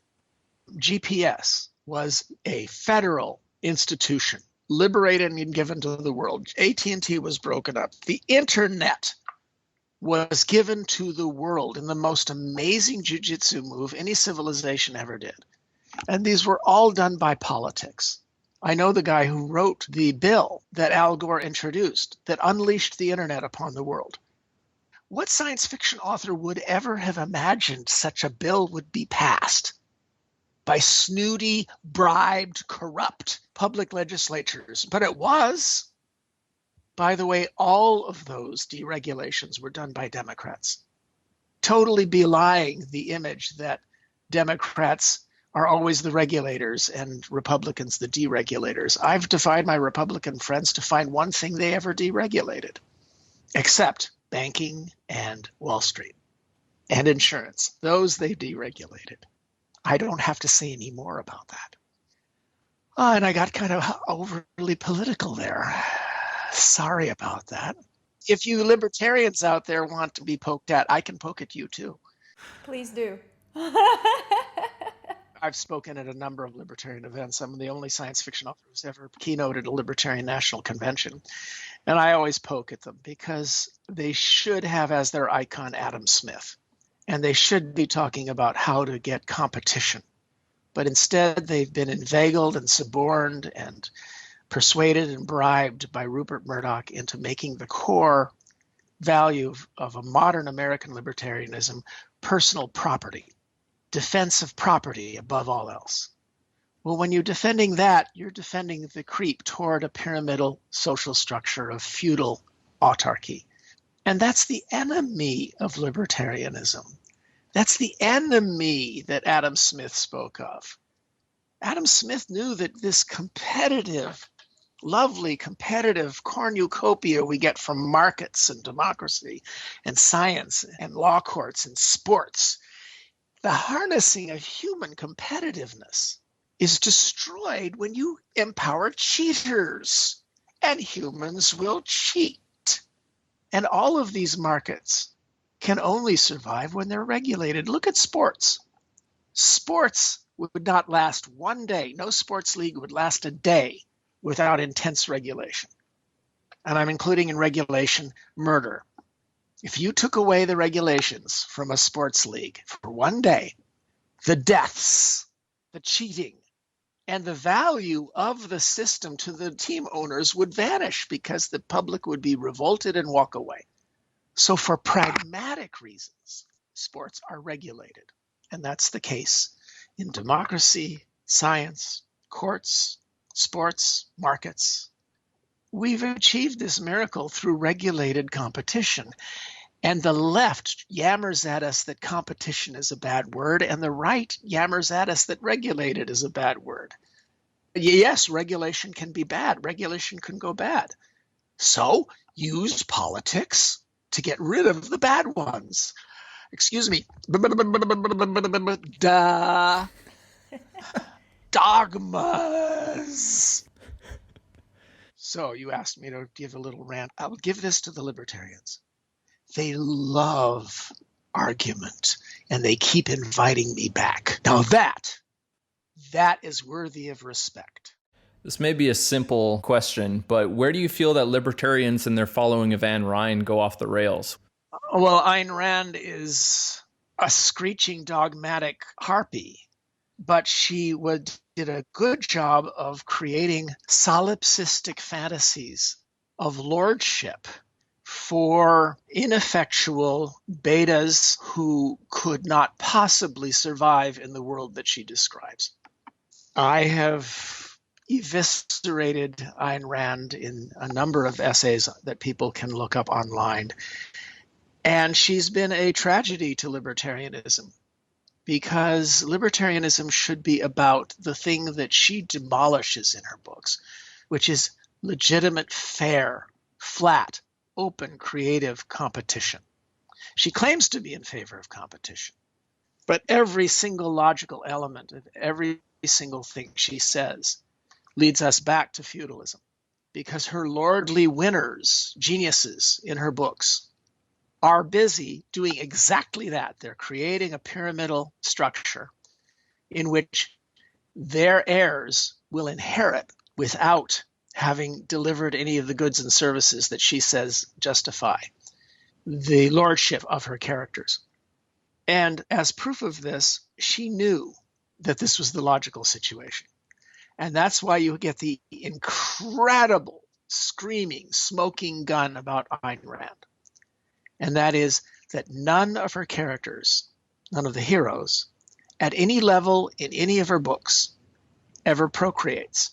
GPS was a federal institution, liberated and given to the world. AT&T was broken up. The internet was given to the world in the most amazing jujitsu move any civilization ever did. And these were all done by politics. I know the guy who wrote the bill that Al Gore introduced that unleashed the internet upon the world. What science fiction author would ever have imagined such a bill would be passed by snooty, bribed, corrupt public legislatures? But it was. By the way, all of those deregulations were done by Democrats, totally belying the image that Democrats are always the regulators and Republicans the deregulators. I've defied my Republican friends to find one thing they ever deregulated, except banking and Wall Street and insurance. Those they deregulated. I don't have to say any more about that. And I got kind of overly political there. Sorry about that. If you libertarians out there want to be poked at, I can poke at you too. Please do. I've spoken at a number of libertarian events. I'm the only science fiction author who's ever keynoted a libertarian national convention. And I always poke at them because they should have as their icon Adam Smith. And they should be talking about how to get competition. But instead, they've been inveigled and suborned and persuaded and bribed by Rupert Murdoch into making the core value of a modern American libertarianism personal property. Defense of property above all else. Well, when you're defending that, you're defending the creep toward a pyramidal social structure of feudal autarky. And that's the enemy of libertarianism. That's the enemy that Adam Smith spoke of. Adam Smith knew that this competitive, lovely competitive cornucopia we get from markets and democracy and science and law courts and sports, the harnessing of human competitiveness is destroyed when you empower cheaters, and humans will cheat. And all of these markets can only survive when they're regulated. Look at sports. Sports would not last one day. No sports league would last a day without intense regulation. And I'm including in regulation murder. If you took away the regulations from a sports league for one day, the deaths, the cheating, and the value of the system to the team owners would vanish because the public would be revolted and walk away. So for pragmatic reasons, sports are regulated. And that's the case in democracy, science, courts, sports, markets. We've achieved this miracle through regulated competition. And the left yammers at us that competition is a bad word, and the right yammers at us that regulated is a bad word. Yes, regulation can be bad. Regulation can go bad. So use politics to get rid of the bad ones. Excuse me. Dogmas. So you asked me to give a little rant. I'll give this to the libertarians. They love argument, and they keep inviting me back. Now that is worthy of respect. This may be a simple question, but where do you feel that libertarians and their following of Ayn Rand go off the rails? Well, Ayn Rand is a screeching dogmatic harpy, but she did a good job of creating solipsistic fantasies of lordship for ineffectual betas who could not possibly survive in the world that she describes. I have eviscerated Ayn Rand in a number of essays that people can look up online. And she's been a tragedy to libertarianism, because libertarianism should be about the thing that she demolishes in her books, which is legitimate, fair, flat, open, creative competition. She claims to be in favor of competition, but every single logical element of every single thing she says leads us back to feudalism, because her lordly winners, geniuses in her books, are busy doing exactly that. They're creating a pyramidal structure in which their heirs will inherit without having delivered any of the goods and services that she says justify the lordship of her characters. And as proof of this, she knew that this was the logical situation. And that's why you get the incredible screaming, smoking gun about Ayn Rand. And that is that none of her characters, none of the heroes, at any level in any of her books, ever procreates.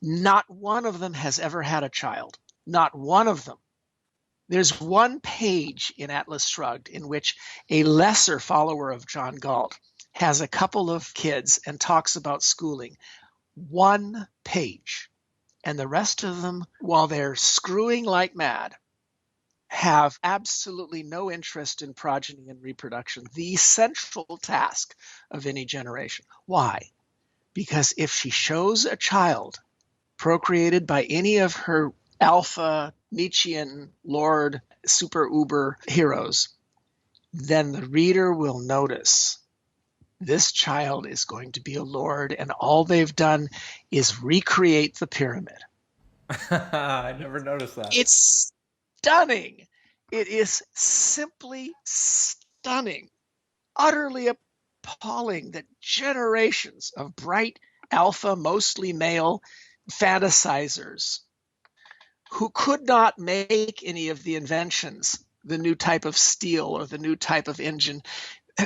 Not one of them has ever had a child. Not one of them. There's one page in Atlas Shrugged in which a lesser follower of John Galt has a couple of kids and talks about schooling. One page. And the rest of them, while they're screwing like mad, have absolutely no interest in progeny and reproduction, the central task of any generation. Why? Because if she shows a child procreated by any of her alpha, Nietzschean, Lord, super uber heroes, then the reader will notice this child is going to be a lord, and all they've done is recreate the pyramid. I never noticed that. It's stunning. It is simply stunning, utterly appalling that generations of bright alpha, mostly male fantasizers who could not make any of the inventions, the new type of steel or the new type of engine,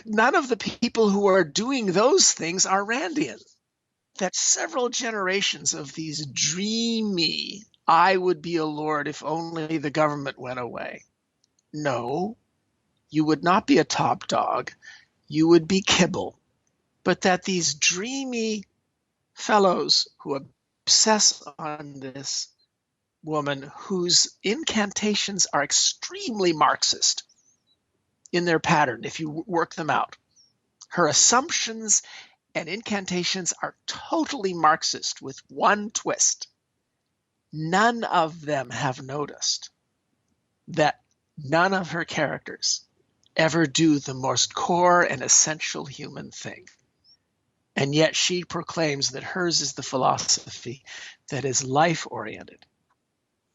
none of the people who are doing those things are Randian. That several generations of these dreamy, I would be a lord if only the government went away. No, you would not be a top dog. You would be kibble. But that these dreamy fellows who obsess on this woman, whose incantations are extremely Marxist in their pattern, if you work them out. Her assumptions and incantations are totally Marxist with one twist. None of them have noticed that none of her characters ever do the most core and essential human thing. And yet she proclaims that hers is the philosophy that is life-oriented.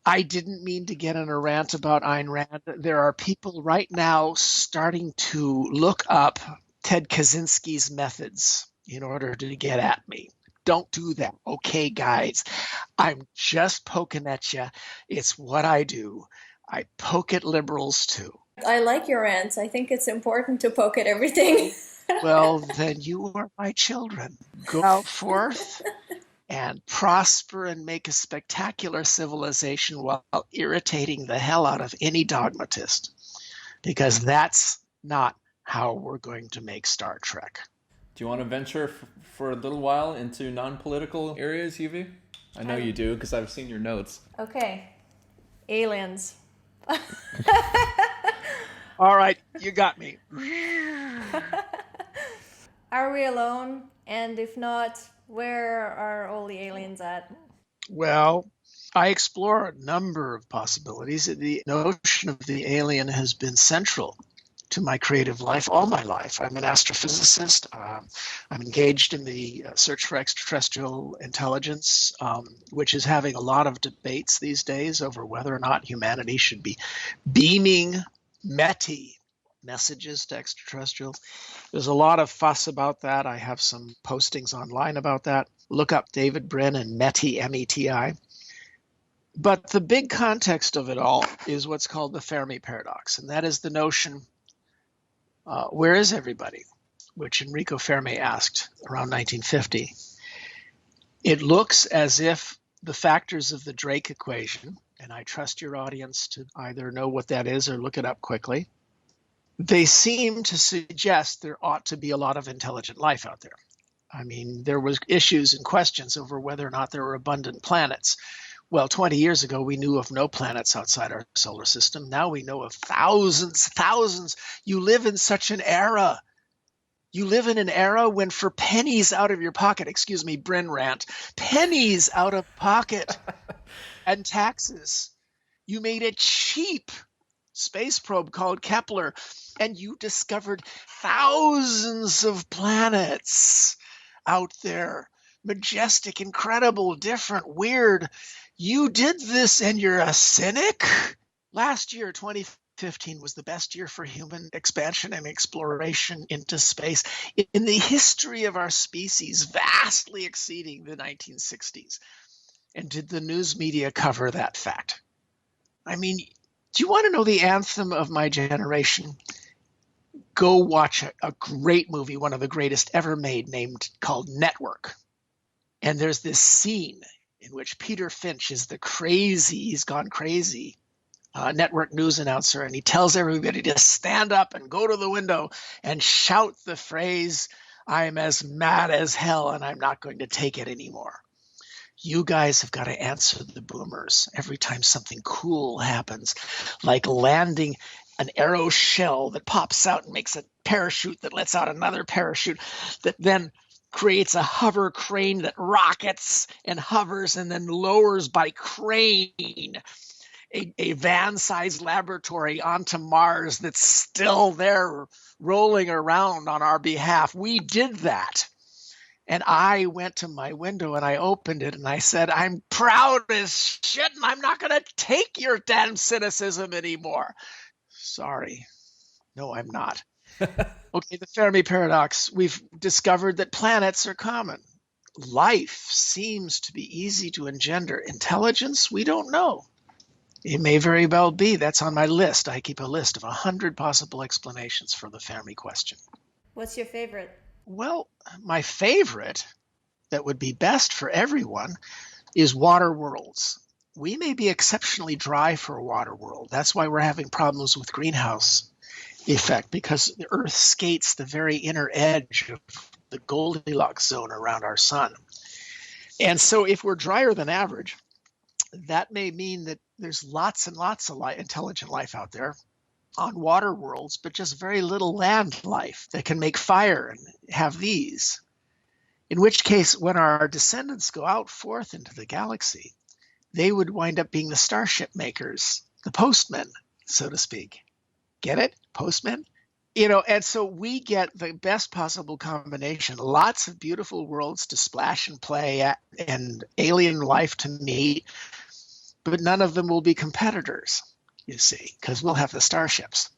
I didn't mean to get in a rant about Ayn Rand. There are people right now starting to look up Ted Kaczynski's methods in order to get at me. Don't do that, okay, guys? I'm just poking at you. It's what I do. I poke at liberals too. I like your rants. I think it's important to poke at everything. Well, then you are my children. Go out forth and prosper and make a spectacular civilization while irritating the hell out of any dogmatist, because that's not how we're going to make Star Trek. Do you want to venture for a little while into non-political areas, Euvie? I know you do, because I've seen your notes. Okay. Aliens. All right, you got me. Are we alone? And if not, where are all the aliens at? Well, I explore a number of possibilities. The notion of the alien has been central to my creative life all my life. I'm an astrophysicist. I'm engaged in the search for extraterrestrial intelligence, which is having a lot of debates these days over whether or not humanity should be beaming METI messages to extraterrestrials. There's a lot of fuss about that. I have some postings online about that. Look up David Brin and METI, M-E-T-I. But the big context of it all is what's called the Fermi Paradox, and that is the notion, where is everybody? Which Enrico Fermi asked around 1950. It looks as if the factors of the Drake equation, and I trust your audience to either know what that is or look it up quickly, they seem to suggest there ought to be a lot of intelligent life out there. I mean, there was issues and questions over whether or not there were abundant planets. Well, 20 years ago, we knew of no planets outside our solar system. Now we know of thousands. You live in such an era. You live in an era when for pennies out of your pocket, excuse me, Brin rant, pennies out of pocket and taxes, you made a cheap space probe called Kepler, and you discovered thousands of planets out there. Majestic, incredible, different, weird. You did this and you're a cynic? Last year, 2015, was the best year for human expansion and exploration into space in the history of our species, vastly exceeding the 1960s. And did the news media cover that fact? I mean, do you want to know the anthem of my generation? Go watch a great movie, one of the greatest ever made, called Network. And there's this scene in which Peter Finch is he's gone crazy, network news announcer, and he tells everybody to stand up and go to the window and shout the phrase, "I'm as mad as hell and I'm not going to take it anymore." You guys have got to answer the boomers every time something cool happens, like landing an arrow shell that pops out and makes a parachute that lets out another parachute that then creates a hover crane that rockets and hovers and then lowers by crane a van-sized laboratory onto Mars that's still there rolling around on our behalf. We did that. And I went to my window and I opened it and I said, "I'm proud as shit and I'm not going to take your damn cynicism anymore." Sorry. No, I'm not. Okay, the Fermi Paradox. We've discovered that planets are common. Life seems to be easy to engender. Intelligence, we don't know. It may very well be. That's on my list. I keep a list of 100 possible explanations for the Fermi question. What's your favorite? Well, my favorite that would be best for everyone is water worlds. We may be exceptionally dry for a water world. That's why we're having problems with greenhouse effect, because the Earth skates the very inner edge of the Goldilocks zone around our sun. And so if we're drier than average, that may mean that there's lots and lots of intelligent life out there on water worlds, but just very little land life that can make fire and have these. In which case, when our descendants go out forth into the galaxy, they would wind up being the starship makers, the postmen, so to speak. Get it? Postmen? And so we get the best possible combination. Lots of beautiful worlds to splash and play at and alien life to meet, but none of them will be competitors, you see, because we'll have the starships.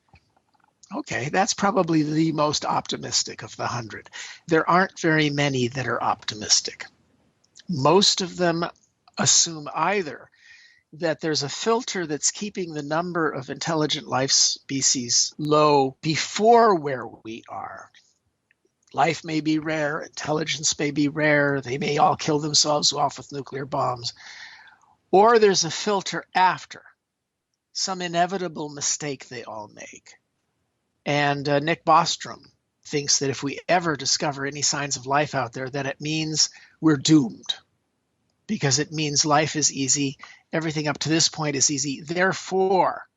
Okay, that's probably the most optimistic of the 100. There aren't very many that are optimistic. Most of them assume either that there's a filter that's keeping the number of intelligent life species low before where we are. Life may be rare, intelligence may be rare, they may all kill themselves off with nuclear bombs. Or there's a filter after, some inevitable mistake they all make. And Nick Bostrom thinks that if we ever discover any signs of life out there, then it means we're doomed, because it means life is easy. Everything up to this point is easy. Therefore,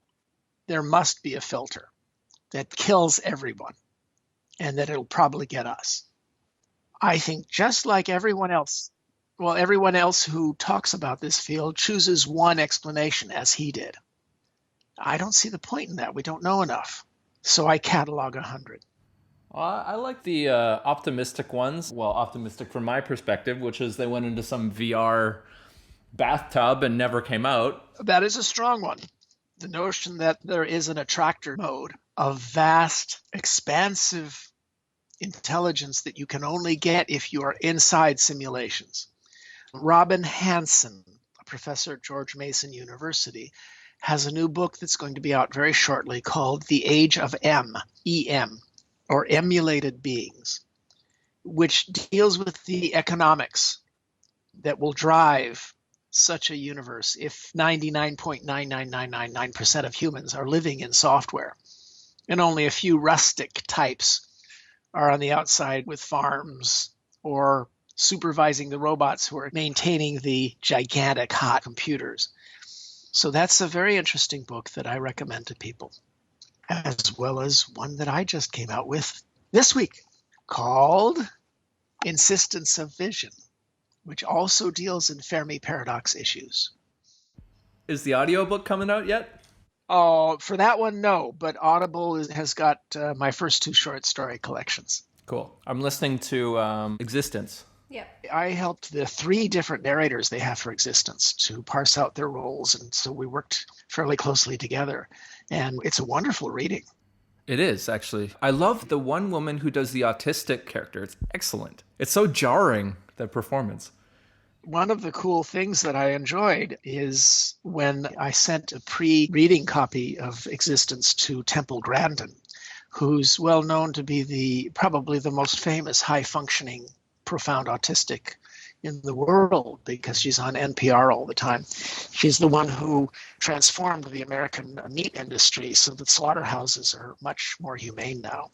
there must be a filter that kills everyone, and that it'll probably get us. I think just like everyone else who talks about this field chooses one explanation, as he did. I don't see the point in that. We don't know enough. So I catalog 100. Well, I like the optimistic ones. Well, optimistic from my perspective, which is they went into some VR bathtub and never came out. That is a strong one. The notion that there is an attractor mode of vast, expansive intelligence that you can only get if you are inside simulations. Robin Hanson, a professor at George Mason University, has a new book that's going to be out very shortly called The Age of EM, or Emulated Beings, which deals with the economics that will drive such a universe if 99.99999% of humans are living in software and only a few rustic types are on the outside with farms or supervising the robots who are maintaining the gigantic hot computers. So that's a very interesting book that I recommend to people, as well as one that I just came out with this week called Insistence of Vision, which also deals in Fermi Paradox issues. Is the audiobook coming out yet? Oh, for that one, no, but Audible has got my first 2 short story collections. Cool. I'm listening to Existence. Yeah. I helped the 3 different narrators they have for Existence to parse out their roles, and so we worked fairly closely together, and it's a wonderful reading. It is, actually. I love the one woman who does the autistic character. It's excellent. It's so jarring, that performance. One of the cool things that I enjoyed is when I sent a pre-reading copy of Existence to Temple Grandin, who's well known to be probably the most famous high-functioning profound autistic in the world, because she's on NPR all the time. She's the one who transformed the American meat industry so that slaughterhouses are much more humane now.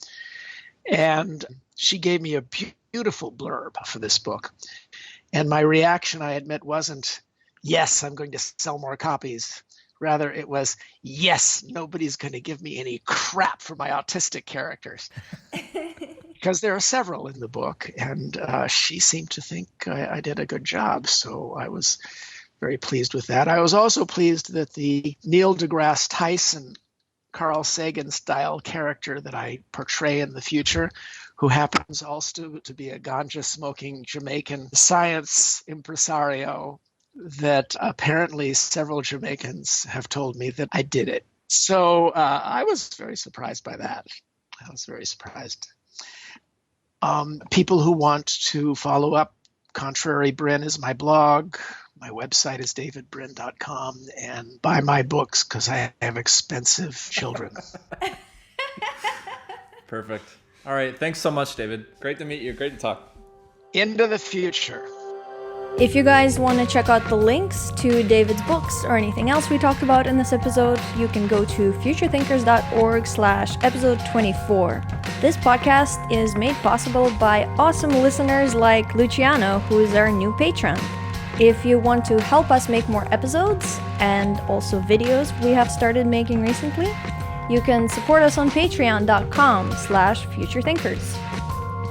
And she gave me a beautiful blurb for this book. And my reaction, I admit, wasn't, yes, I'm going to sell more copies. Rather, it was, yes, nobody's going to give me any crap for my autistic characters. Because there are several in the book, and she seemed to think I did a good job. So I was very pleased with that. I was also pleased that the Neil deGrasse Tyson, Carl Sagan style character that I portray in the future, who happens also to be a ganja-smoking Jamaican science impresario, that apparently several Jamaicans have told me that I did it. So I was very surprised by that. I was very surprised. People who want to follow up, Contrary Brin is my blog. My website is davidbrin.com, and buy my books because I have expensive children. Perfect. All right. Thanks so much, David. Great to meet you. Great to talk. Into the future. If you guys want to check out the links to David's books or anything else we talked about in this episode, you can go to futurethinkers.org/episode 24. This podcast is made possible by awesome listeners like Luciano, who is our new patron. If you want to help us make more episodes and also videos we have started making recently, you can support us on patreon.com/futurethinkers.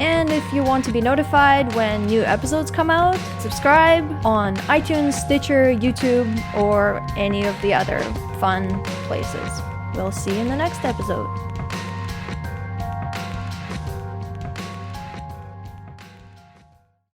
And if you want to be notified when new episodes come out, subscribe on iTunes, Stitcher, YouTube, or any of the other fun places. We'll see you in the next episode.